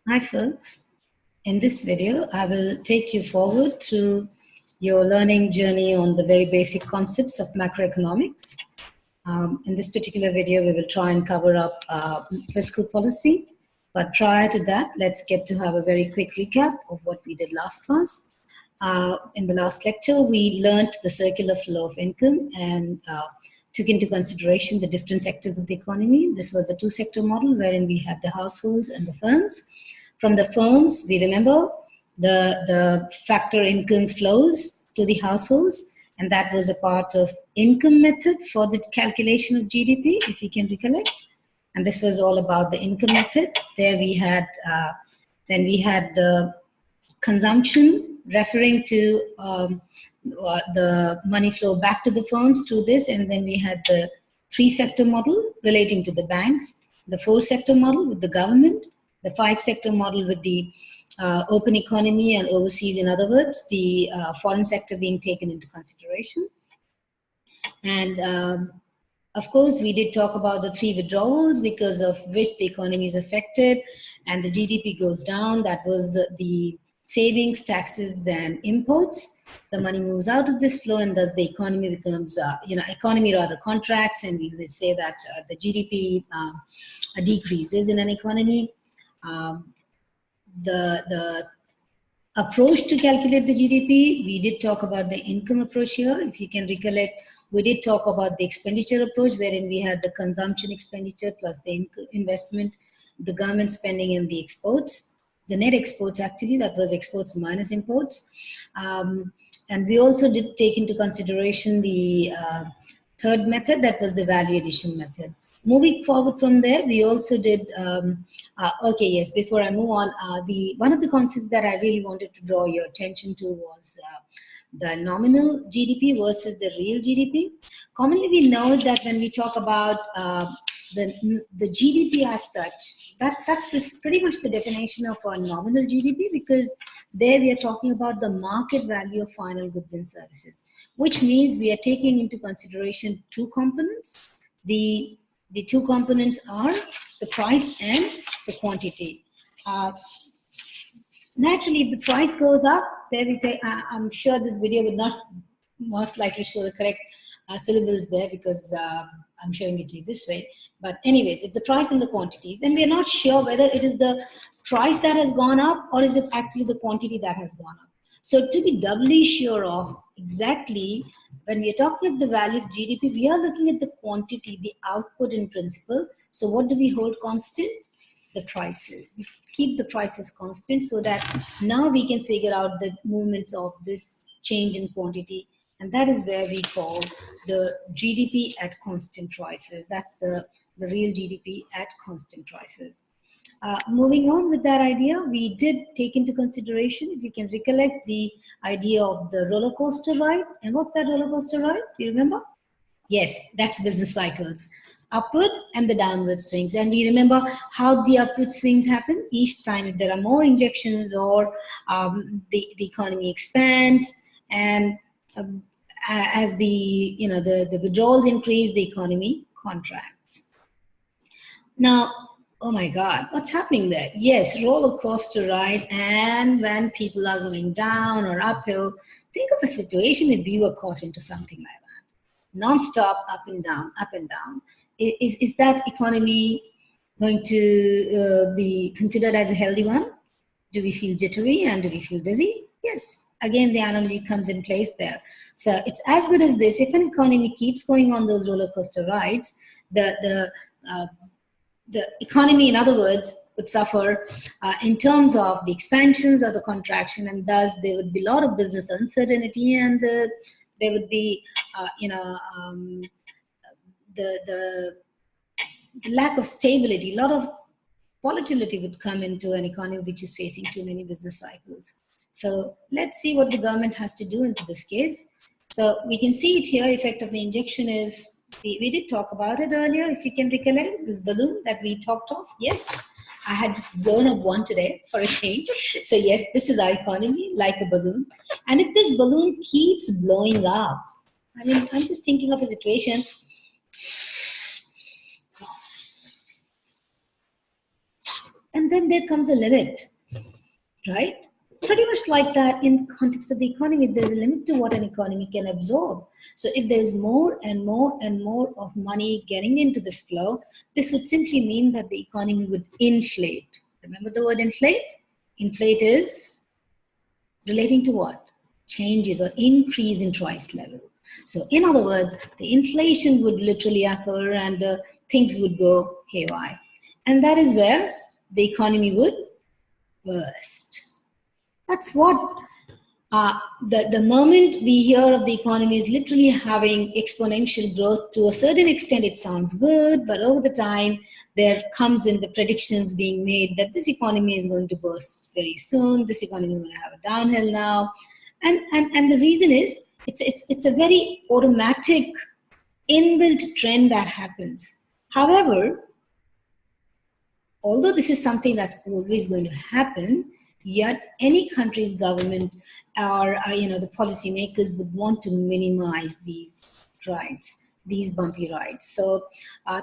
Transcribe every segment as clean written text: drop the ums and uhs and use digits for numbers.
Hi folks, in this video I will take you forward through your learning journey on the very basic concepts of macroeconomics. In this particular video we will try and cover up fiscal policy, but prior to that let's get to have a very quick recap of what we did last class. In the last lecture we learned the circular flow of income and took into consideration the different sectors of the economy. This was the two-sector model wherein we had the households and the firms. From the firms, we remember the factor income flows to the households, and that was a part of income method for the calculation of GDP, if you can recollect. And this was all about the income method. There we had, then we had the consumption referring to the money flow back to the firms through this, and then we had the three-sector model relating to the banks, the four-sector model with the government, the five-sector model with the open economy and overseas, in other words, the foreign sector being taken into consideration. And of course, we did talk about the three withdrawals because of which the economy is affected and the GDP goes down. That was the savings, taxes, and imports. The money moves out of this flow, and thus the economy becomes, economy rather contracts, and we will say that the GDP decreases in an economy. The approach to calculate the GDP, we did talk about the income approach here. If you can recollect, we did talk about the expenditure approach, wherein we had the consumption expenditure plus the investment, the government spending, and the exports. The net exports, actually, that was exports minus imports. And we also did take into consideration the third method, that was the value addition method. Moving forward from there, we also did, before I move on, one of the concepts that I really wanted to draw your attention to was the nominal GDP versus the real GDP. Commonly, we know that when we talk about the GDP as such, that's pretty much the definition of a nominal GDP, because there we are talking about the market value of final goods and services, which means we are taking into consideration two components. The two components are the price and the quantity. Naturally, if the price goes up, I'm sure this video would not most likely show the correct syllables there, because I'm showing it to you this way. But anyways, it's the price and the quantities. And we're not sure whether it is the price that has gone up or is it actually the quantity that has gone up. So to be doubly sure of exactly, when we are talking of the value of GDP, we are looking at the quantity, the output in principle. So what do we hold constant? The prices. We keep the prices constant so that now we can figure out the movements of this change in quantity. And that is where we call the GDP at constant prices. That's the real GDP at constant prices. Moving on with that idea, we did take into consideration, if you can recollect, the idea of the roller coaster ride. And what's that roller coaster ride? Do you remember? Yes, that's business cycles. Upward and the downward swings. And we remember how the upward swings happen each time. If there are more injections or the economy expands, and as the withdrawals increase, the economy contracts. Now, oh my God, what's happening there? Yes, roller coaster ride. And when people are going down or uphill, think of a situation if we were caught into something like that. Non-stop, up and down, up and down. Is that economy going to be considered as a healthy one? Do we feel jittery and do we feel dizzy? Yes. Again, the analogy comes in place there. So it's as good as this. If an economy keeps going on those roller coaster rides, the economy, in other words, would suffer in terms of the expansions or the contraction, and thus there would be a lot of business uncertainty, and there would be, the lack of stability. A lot of volatility would come into an economy which is facing too many business cycles. So let's see what the government has to do into this case. So we can see it here. Effect of the injection is, we did talk about it earlier, if you can recollect, this balloon that we talked of. Yes, I had just blown up one today for a change. So yes, this is our economy, like a balloon. And if this balloon keeps blowing up, I mean, I'm just thinking of a situation. And then there comes a limit, right? Pretty much like that in context of the economy, there's a limit to what an economy can absorb. So if there's more and more and more of money getting into this flow, this would simply mean that the economy would inflate. Remember the word inflate? Inflate is relating to what? Changes or increase in price level. So in other words, the inflation would literally occur and the things would go haywire. And that is where the economy would burst. That's what the moment we hear of the economy is literally having exponential growth. To a certain extent, it sounds good, but over the time, there comes in the predictions being made that this economy is going to burst very soon. This economy is going to have a downhill now, and the reason is it's a very automatic inbuilt trend that happens. However, although this is something that's always going to happen, yet any country's government or the policymakers would want to minimize these rides, these bumpy rides. So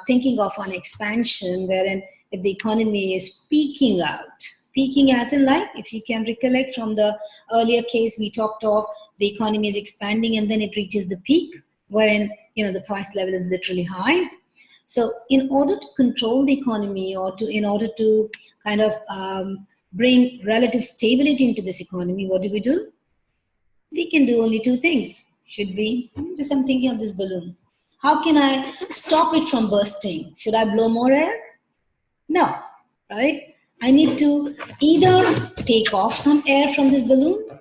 thinking of an expansion wherein if the economy is peaking out, peaking as in like, if you can recollect from the earlier case we talked of, the economy is expanding and then it reaches the peak wherein the price level is literally high. So in order to control the economy or in order to kind of bring relative stability into this economy, what do? We can do only two things. Should we? Just I'm thinking of this balloon. How can I stop it from bursting? Should I blow more air? No, right? I need to either take off some air from this balloon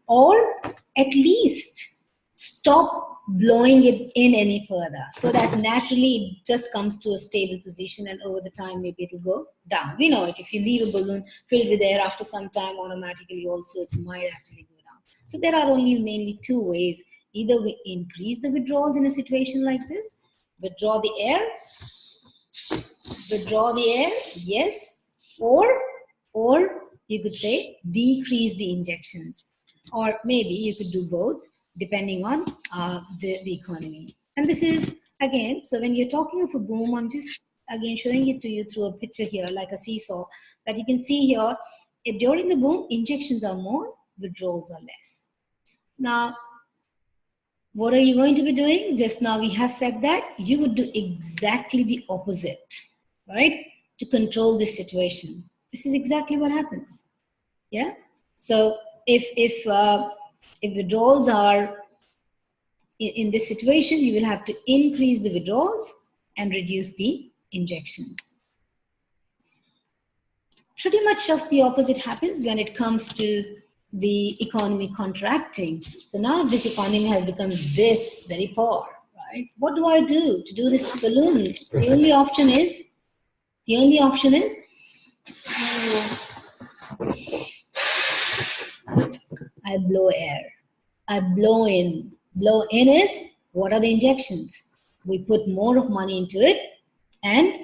or at least stop blowing it in any further so that naturally it just comes to a stable position and over the time maybe it will go down. We know it. If you leave a balloon filled with air, after some time automatically also it might actually go down. So there are only mainly two ways. Either we increase the withdrawals in a situation like this, withdraw the air, yes, or you could say decrease the injections, or maybe you could do both depending on the economy. And this is again, so when you're talking of a boom, I'm just again showing it to you through a picture here like a seesaw, that you can see here, if during the boom injections are more, withdrawals are less. Now what are you going to be doing? Just now we have said that you would do exactly the opposite, right? To control this situation. This is exactly what happens. Yeah. So if withdrawals are in this situation, you will have to increase the withdrawals and reduce the injections. Pretty much just the opposite happens when it comes to the economy contracting. So now this economy has become this very poor, right? What do I do to do this balloon? The only option is I blow air. I blow in. Blow in is, what are the injections? We put more of money into it and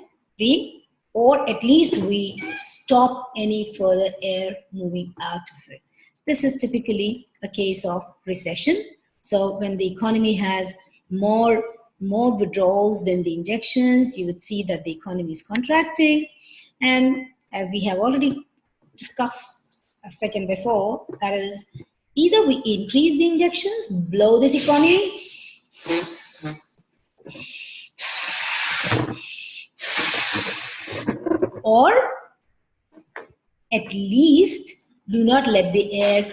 or at least we stop any further air moving out of it. This is typically a case of recession. So when the economy has more withdrawals than the injections, you would see that the economy is contracting. And as we have already discussed a second before, that is, either we increase the injections, blow this economy, or at least do not let the air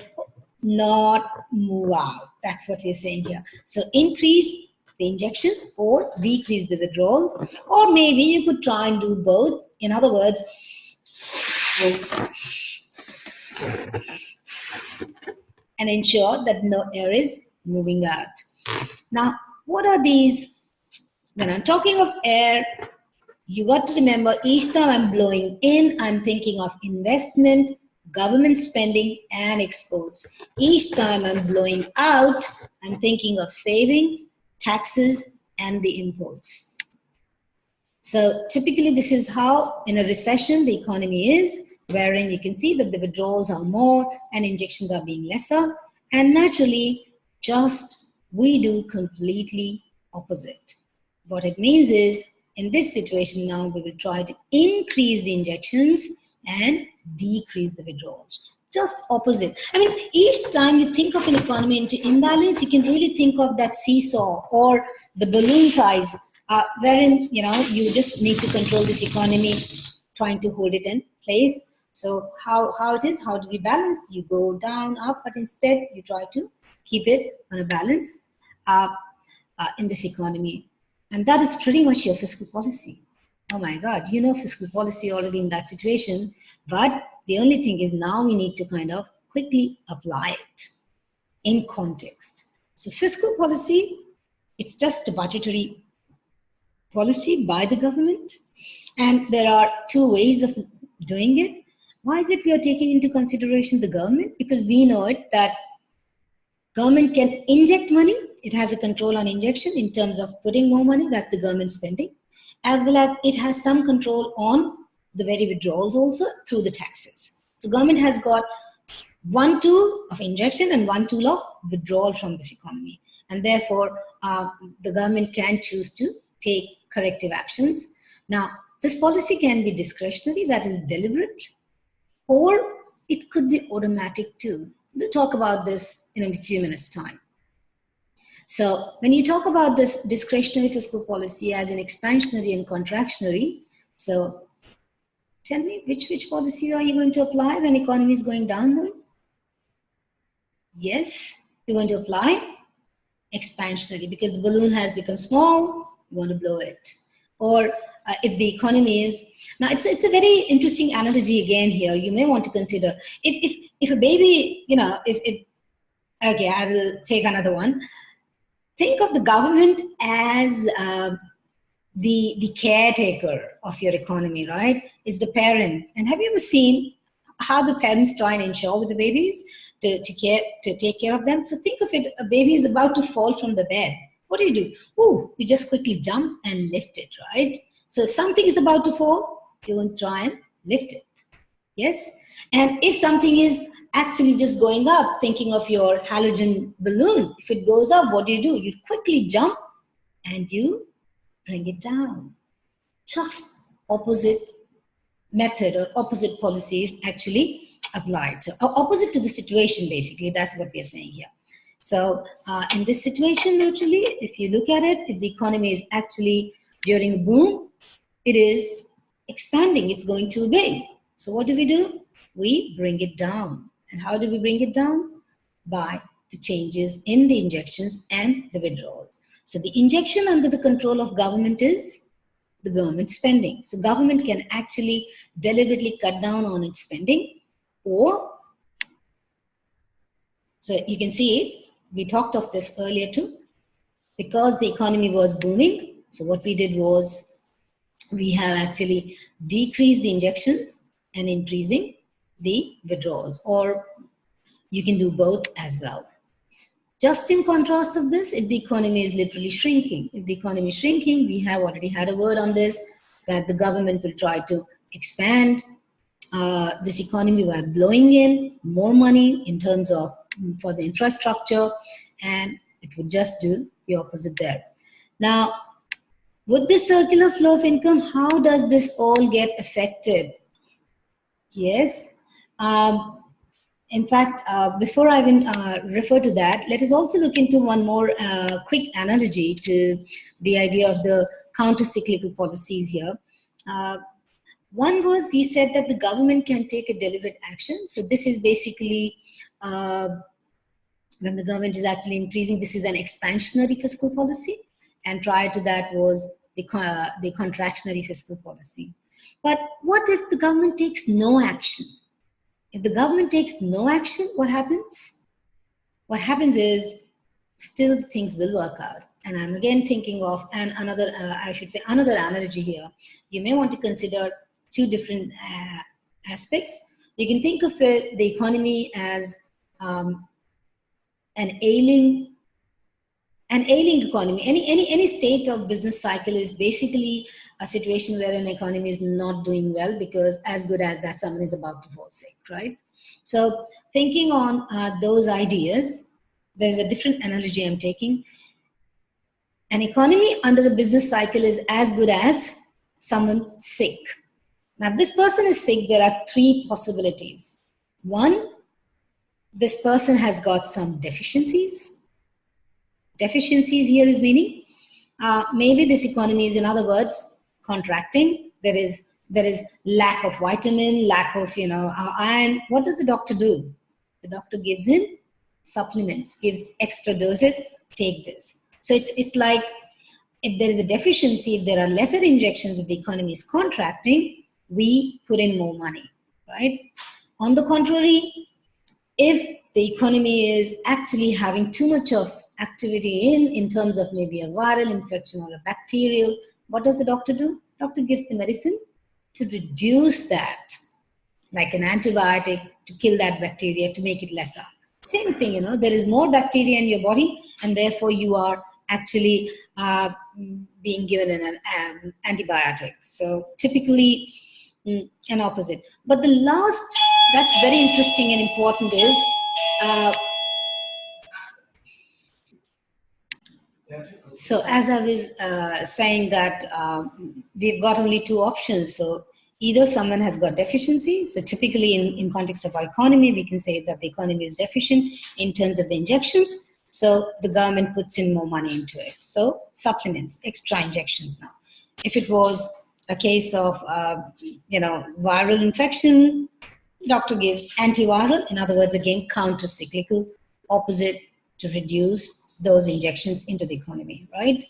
not move out. That's what we're saying here. So increase the injections or decrease the withdrawal, or maybe you could try and do both. In other words, and ensure that no air is moving out. Now, what are these? When I'm talking of air, you got to remember each time I'm blowing in, I'm thinking of investment, government spending, and exports. Each time I'm blowing out, I'm thinking of savings, taxes, and the imports. So typically this is how in a recession the economy is, wherein you can see that the withdrawals are more and injections are being lesser. And naturally, just we do completely opposite. What it means is, in this situation now, we will try to increase the injections and decrease the withdrawals. Just opposite. I mean, each time you think of an economy into imbalance, you can really think of that seesaw or the balloon size, wherein, you know, you just need to control this economy, trying to hold it in place. So how it is, how do we balance? You go down, up, but instead you try to keep it on a balance in this economy. And that is pretty much your fiscal policy. Oh my God, you know fiscal policy already in that situation, but the only thing is now we need to kind of quickly apply it in context. So fiscal policy, it's just a budgetary policy by the government. And there are two ways of doing it. Why is it we are taking into consideration the government? Because we know it that government can inject money. It has a control on injection in terms of putting more money, that's the government spending, as well as it has some control on the very withdrawals also through the taxes. So government has got one tool of injection and one tool of withdrawal from this economy. And therefore, the government can choose to take corrective actions. Now, this policy can be discretionary, that is deliberate, or it could be automatic too. We'll talk about this in a few minutes' time. So when you talk about this discretionary fiscal policy as an expansionary and contractionary, so tell me, which policy are you going to apply when economy is going downward? Yes, you're going to apply expansionary because the balloon has become small, you want to blow it. Or if the economy is, now it's a very interesting analogy again here, you may want to consider. If a baby, you know, okay, I will take another one. Think of the government as the caretaker of your economy, right? Is the parent. And have you ever seen how the parents try and ensure with the babies to take care of them? So think of it, a baby is about to fall from the bed. What do? Oh, you just quickly jump and lift it, right? So if something is about to fall, you will try and lift it. Yes? And if something is actually just going up, thinking of your halogen balloon, if it goes up, what do? You quickly jump and you bring it down. Just opposite method or opposite policies actually applied. So opposite to the situation, basically, that's what we are saying here. So in this situation, naturally, if you look at it, if the economy is actually during a boom, it is expanding, it's going too big. So what do? We bring it down. And how do we bring it down? By the changes in the injections and the withdrawals. So the injection under the control of government is the government spending. So government can actually deliberately cut down on its spending, or, so you can see it, we talked of this earlier too, because the economy was booming. So what we did was we have actually decreased the injections and increasing the withdrawals, or you can do both as well. Just in contrast of this, if the economy is literally shrinking, if the economy is shrinking, we have already had a word on this, that the government will try to expand this economy by blowing in more money in terms of for the infrastructure, and it would just do the opposite there. Now, with this circular flow of income, how does this all get affected? Yes. In fact, before I even refer to that, let us also look into one more quick analogy to the idea of the counter-cyclical policies here. One was, we said that the government can take a deliberate action. So this is basically when the government is actually increasing, this is an expansionary fiscal policy. And prior to that was the contractionary fiscal policy. But what if the government takes no action? If the government takes no action, what happens? What happens is still things will work out. And I'm again thinking of another analogy here. You may want to consider two different aspects. You can think of it, the economy as an ailing economy. Any state of business cycle is basically a situation where an economy is not doing well, because as good as that, someone is about to fall sick, right? So thinking on those ideas, there's a different analogy I'm taking. An economy under a business cycle is as good as someone sick. Now, if this person is sick, there are three possibilities. One, this person has got some deficiencies. Deficiencies here is meaning maybe this economy is, in other words, contracting. There is lack of vitamin, lack of iron. What does the doctor do? The doctor gives in supplements, gives extra doses. Take this. So it's like if there is a deficiency, if there are lesser injections, if the economy is contracting, we put in more money, right? On the contrary, if the economy is actually having too much of activity in terms of maybe a viral infection or a bacterial, what does the doctor do? Doctor gives the medicine to reduce that, like an antibiotic to kill that bacteria, to make it lesser. Same thing, there is more bacteria in your body, and therefore you are actually being given an antibiotic. So typically an opposite. But the last, that's very interesting and important, is so as I was saying that we've got only two options. So either someone has got deficiency. So typically in context of our economy, we can say that the economy is deficient in terms of the injections. So the government puts in more money into it. So supplements, extra injections now. If it was a case of, viral infection, doctor gives antiviral, in other words, again, counter-cyclical, opposite to reduce those injections into the economy, right?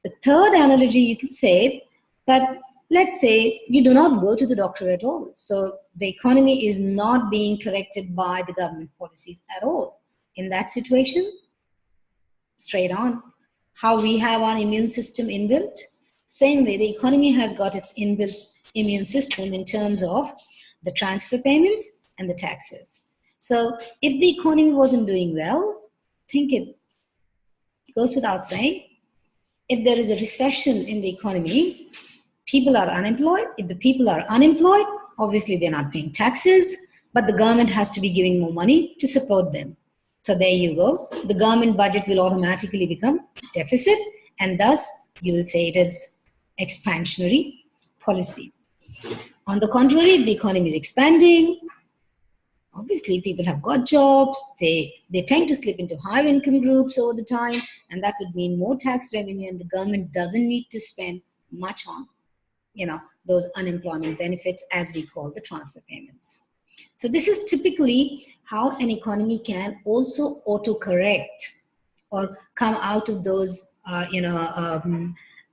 The third analogy you could say that, let's say you do not go to the doctor at all. So the economy is not being corrected by the government policies at all. In that situation, straight on, how we have our immune system inbuilt, same way the economy has got its inbuilt immune system in terms of the transfer payments and the taxes. So if the economy wasn't doing well, think it goes without saying, if there is a recession in the economy, people are unemployed. If the people are unemployed, obviously they're not paying taxes, but the government has to be giving more money to support them. So there you go. The government budget will automatically become deficit, and thus you will say it is expansionary policy. On the contrary, if the economy is expanding, obviously people have got jobs, they tend to slip into higher income groups over the time, and that would mean more tax revenue, and the government doesn't need to spend much on those unemployment benefits, as we call the transfer payments. So this is typically how an economy can also autocorrect or come out of those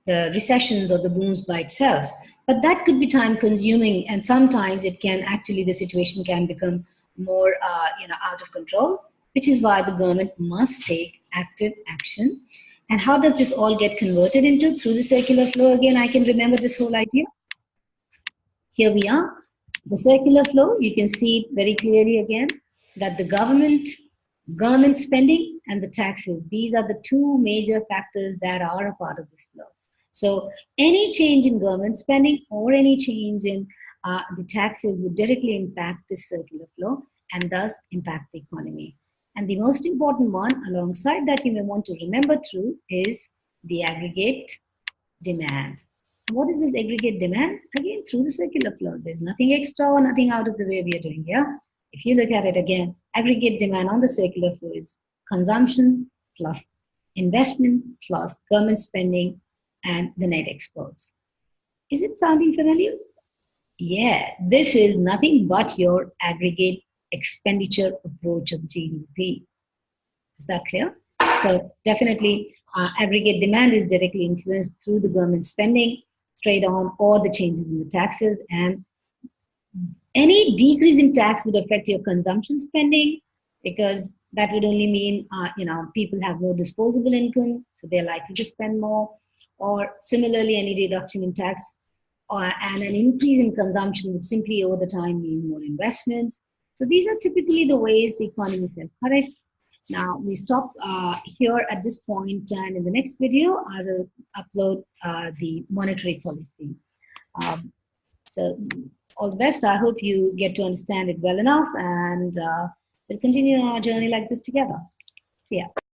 the recessions or the booms by itself. But that could be time consuming, and sometimes it can actually, the situation can become more out of control, which is why the government must take active action. And how does this all get converted into? Through the circular flow. Again, I can remember this whole idea. Here we are, the circular flow. You can see it very clearly again, that the government spending and the taxes, these are the two major factors that are a part of this flow. So any change in government spending or any change in the taxes would directly impact this circular flow and thus impact the economy. And the most important one alongside that you may want to remember through is the aggregate demand. What is this aggregate demand? Again, through the circular flow. There's nothing extra or nothing out of the way we are doing here. If you look at it again, aggregate demand on the circular flow is consumption plus investment plus government spending and the net exports. Is it sounding familiar? Yeah, this is nothing but your aggregate expenditure approach of GDP. Is that clear? So definitely aggregate demand is directly influenced through the government spending straight on, or the changes in the taxes, and any decrease in tax would affect your consumption spending, because that would only mean people have more disposable income, so they're likely to spend more. Or similarly, any reduction in tax and an increase in consumption would simply over the time mean more investments. So these are typically the ways the economy self-corrects. Now we stop here at this point, and in the next video I will upload the monetary policy. So all the best. I hope you get to understand it well enough, and we'll continue our journey like this together. See ya.